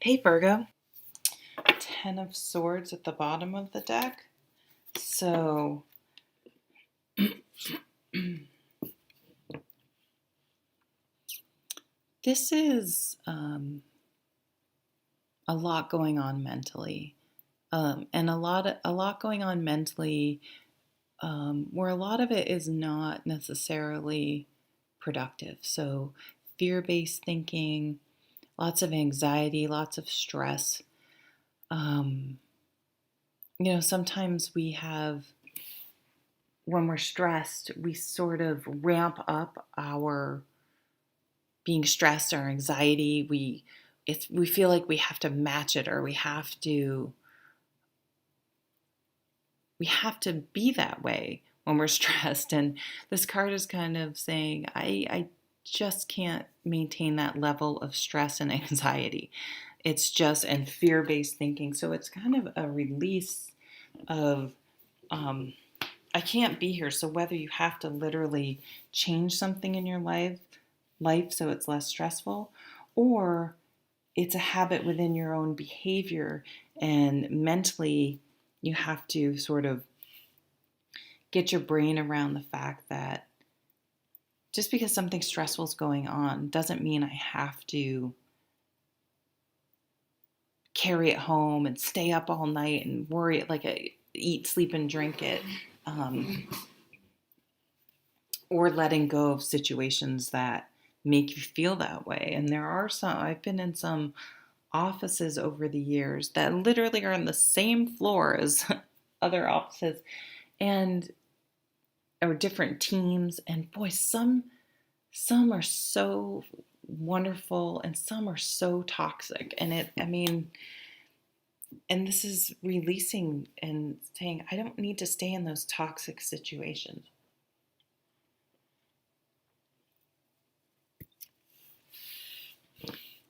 Hey Virgo, 10 of Swords at the bottom of the deck. So, this is a lot going on mentally, and a lot going on mentally, where a lot of it is not necessarily productive. So, fear-based thinking, lots of anxiety, lots of stress. Um, Sometimes when we're stressed, we sort of ramp up our being stressed or anxiety. We feel like we have to match it, or we have to be that way when we're stressed. And this card is kind of saying, I just can't maintain that level of stress and anxiety. It's just, and fear-based thinking. So it's kind of a release of, I can't be here. So whether you have to literally change something in your life so it's less stressful, or it's a habit within your own behavior, and mentally you have to sort of get your brain around the fact that just because something stressful is going on doesn't mean I have to carry it home and stay up all night and worry it, like eat, sleep, and drink it, or letting go of situations that make you feel that way. And there are some, I've been in some offices over the years that literally are on the same floor as other offices, and or different teams, and boy, some are so wonderful and some are so toxic. And this is releasing and saying, I don't need to stay in those toxic situations.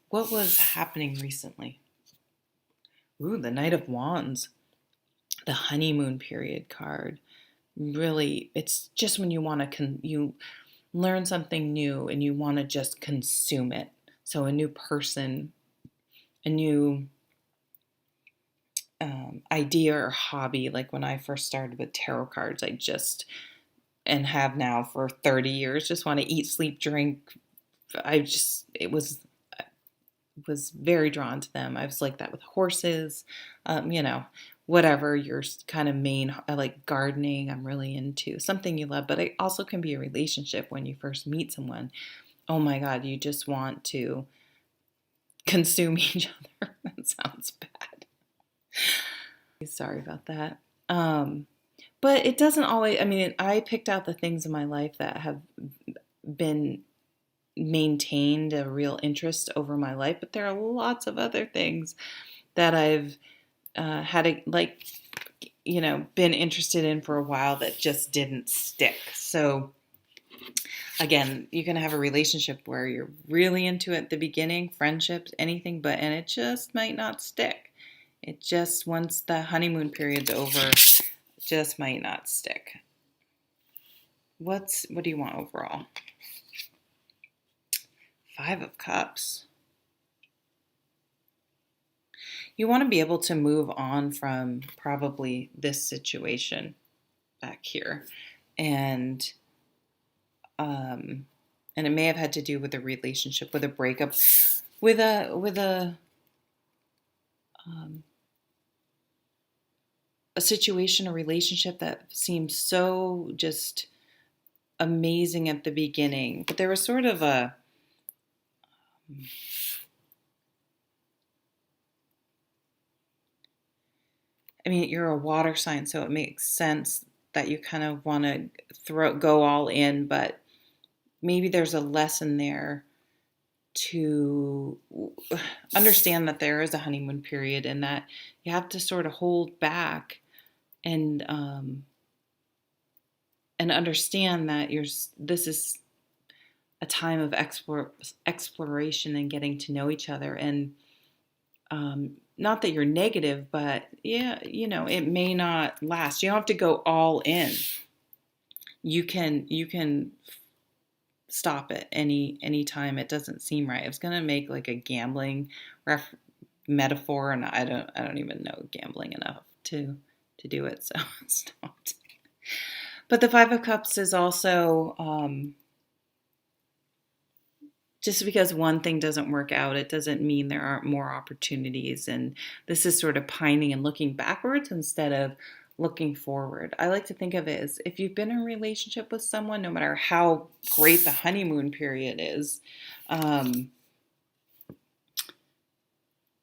What was happening recently? Ooh, the Knight of Wands, the honeymoon period card. Really, it's just when you want to you learn something new and you want to just consume it. So a new person, a new idea or hobby. Like when I first started with tarot cards, I just, and have now for 30 years, just want to eat, sleep, drink. It was very drawn to them. I was like that with horses, whatever your kind of main, I like gardening. I'm really into something you love, but it also can be a relationship when you first meet someone. Oh my God, you just want to consume each other. That sounds bad. Sorry about that. But it doesn't always, I picked out the things in my life that have been maintained a real interest over my life, but there are lots of other things that I've been interested in for a while that just didn't stick. So again, you can have a relationship where you're really into it at the beginning, friendships, anything, and it just might not stick. It just, once the honeymoon period's over, just might not stick. What do you want overall? 5 of Cups. You want to be able to move on from probably this situation back here. And and it may have had to do with a relationship, with a breakup, with a situation, a relationship that seemed so just amazing at the beginning, but there was sort of you're a water sign, so it makes sense that you kind of want to go all in, but maybe there's a lesson there to understand that there is a honeymoon period and that you have to sort of hold back and understand that this is a time of exploration and getting to know each other. And not that you're negative, but yeah, it may not last. You don't have to go all in. You can stop it any time it doesn't seem right. I was gonna make like a gambling metaphor, and I don't even know gambling enough to do it, so stop. But the Five of Cups is also just because one thing doesn't work out, it doesn't mean there aren't more opportunities. And this is sort of pining and looking backwards instead of looking forward. I like to think of it as if you've been in a relationship with someone, no matter how great the honeymoon period is,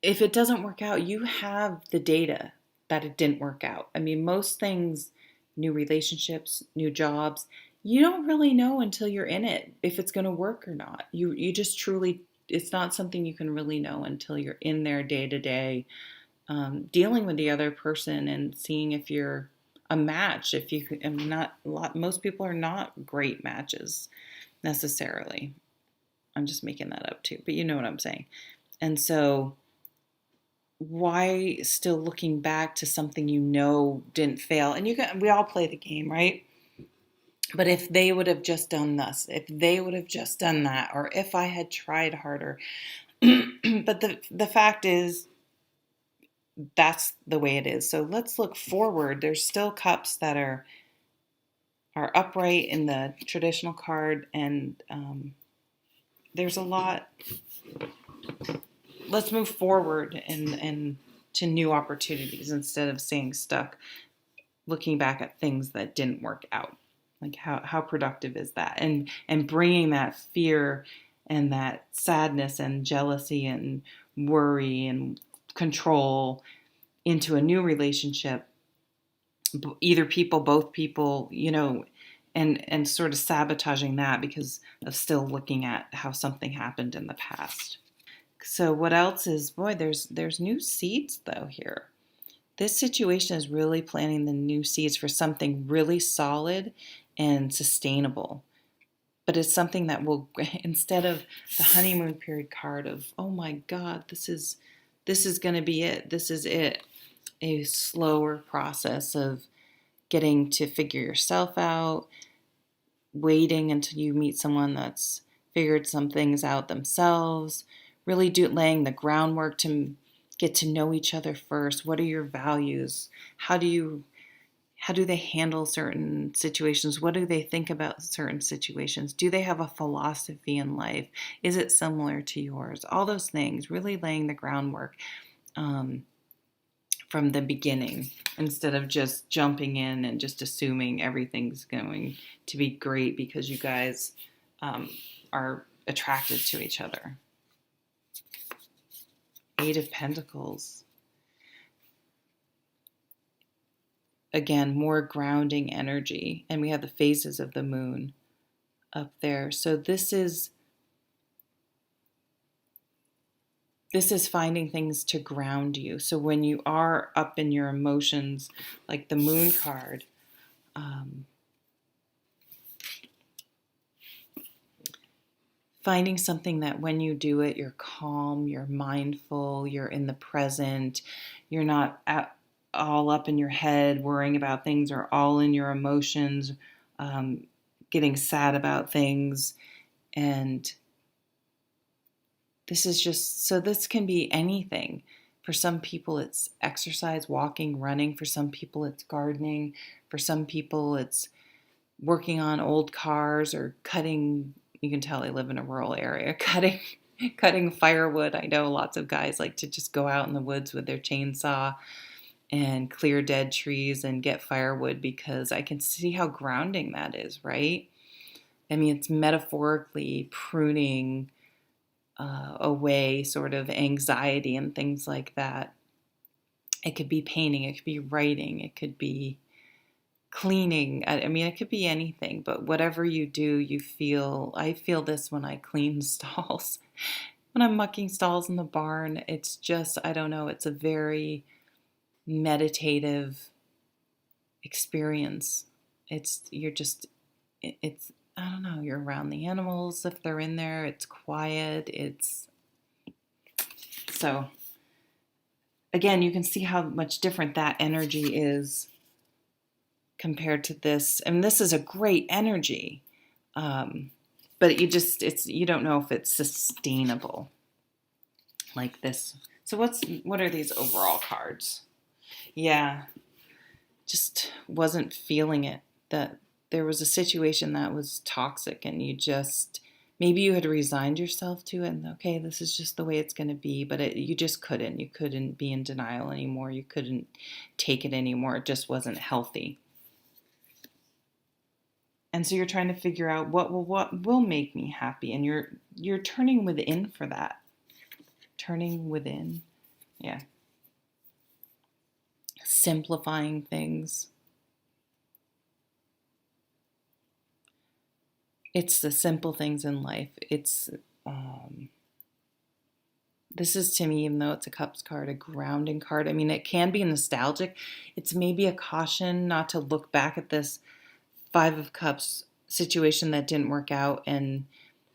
if it doesn't work out, you have the data that it didn't work out. I mean, most things, new relationships, new jobs, you don't really know until you're in it if it's going to work or not. You just truly, it's not something you can really know until you're in there day to day, dealing with the other person and seeing if you're a match. If you, I mean, not a lot, most people are not great matches necessarily. I'm just making that up too, but you know what I'm saying. And so, why still looking back to something you know didn't fail? And we all play the game, right? But if they would have just done this, if they would have just done that, or if I had tried harder. But the fact is, that's the way it is. So let's look forward. There's still cups that are upright in the traditional card, and there's a lot. Let's move forward and to new opportunities instead of staying stuck, looking back at things that didn't work out. Like how productive is that? And bringing that fear and that sadness and jealousy and worry and control into a new relationship, either people, both people, and sort of sabotaging that because of still looking at how something happened in the past. So what else is, boy, there's new seeds though here. This situation is really planting the new seeds for something really solid and sustainable. But it's something that will, instead of the honeymoon period card of, oh my God, this is going to be it. This is it. A slower process of getting to figure yourself out, waiting until you meet someone that's figured some things out themselves, really laying the groundwork to get to know each other first. What are your values? How do they handle certain situations? What do they think about certain situations? Do they have a philosophy in life? Is it similar to yours? All those things, really laying the groundwork from the beginning instead of just jumping in and just assuming everything's going to be great because you guys are attracted to each other. Eight of Pentacles. Again, more grounding energy. And we have the phases of the moon up there. So this is finding things to ground you. So when you are up in your emotions, like the moon card, finding something that when you do it, you're calm, you're mindful, you're in the present, you're not all up in your head worrying about things or all in your emotions, getting sad about things. And this is just, so this can be anything. For some people, it's exercise, walking, running. For some people, it's gardening. For some people, it's working on old cars or cutting. You can tell I live in a rural area. Cutting firewood. I know lots of guys like to just go out in the woods with their chainsaw and clear dead trees and get firewood because I can see how grounding that is, right? I mean, it's metaphorically pruning away sort of anxiety and things like that. It could be painting, it could be writing, it could be cleaning. I mean, it could be anything, but whatever you do, I feel this when I clean stalls. When I'm mucking stalls in the barn, it's just, I don't know, it's a very meditative experience. It's I don't know, you're around the animals if they're in there, it's quiet, so again, you can see how much different that energy is compared to this. And this is a great energy, but you don't know if it's sustainable like this So what are these overall cards? Yeah, just wasn't feeling it. That there was a situation that was toxic and you just maybe you had resigned yourself to it and okay, this is just the way it's going to be, but you just couldn't. You couldn't be in denial anymore. You couldn't take it anymore. It just wasn't healthy. And so you're trying to figure out what will make me happy, and you're turning within for that. Turning within. Yeah. Simplifying things. It's the simple things in life. It's this is to me, even though it's a cups card, a grounding card. I mean, it can be nostalgic. It's maybe a caution not to look back at this Five of Cups situation that didn't work out and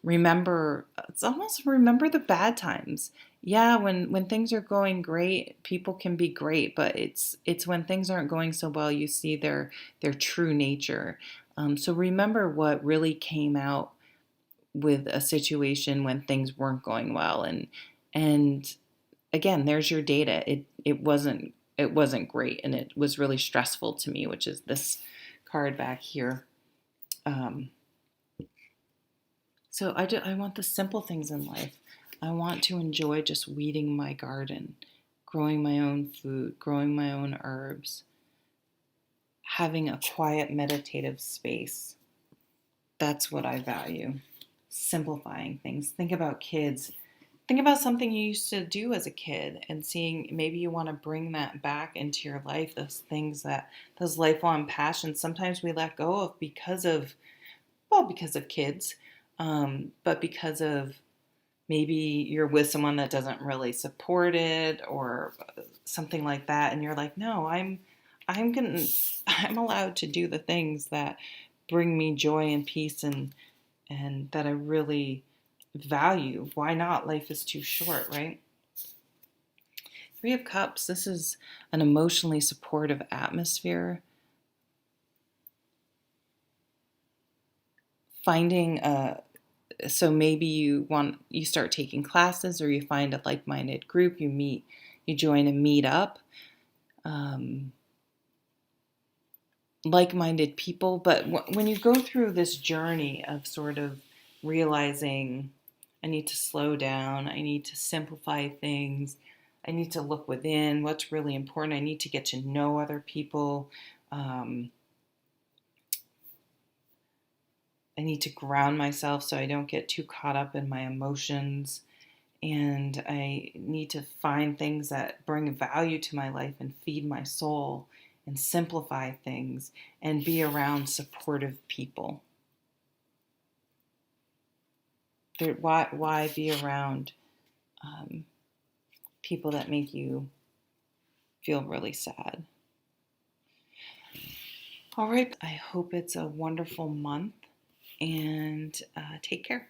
remember, it's almost remember the bad times. Yeah, when things are going great, people can be great, but it's when things aren't going so well you see their true nature. So remember what really came out with a situation when things weren't going well, and again, there's your data. It wasn't great, and it was really stressful to me, which is this card back here. Um, so I want the simple things in life. I want to enjoy just weeding my garden, growing my own food, growing my own herbs, having a quiet meditative space. That's what I value. Simplifying things. Think about kids. Think about something you used to do as a kid and seeing maybe you want to bring that back into your life, those things that, those lifelong passions. Sometimes we let go of because of kids, but because of maybe you're with someone that doesn't really support it or something like that. And you're like, no, I'm going to, I'm allowed to do the things that bring me joy and peace and that I really value. Why not? Life is too short, right? Three of Cups, this is an emotionally supportive atmosphere. Finding so maybe you start taking classes or you find a like-minded group, you join a meet-up, um, like-minded people. But when you go through this journey of sort of realizing I need to slow down, I need to simplify things, I need to look within what's really important, I need to get to know other people, I need to ground myself so I don't get too caught up in my emotions, and I need to find things that bring value to my life and feed my soul and simplify things and be around supportive people. Why be around um, people that make you feel really sad? All right, I hope it's a wonderful month, and take care.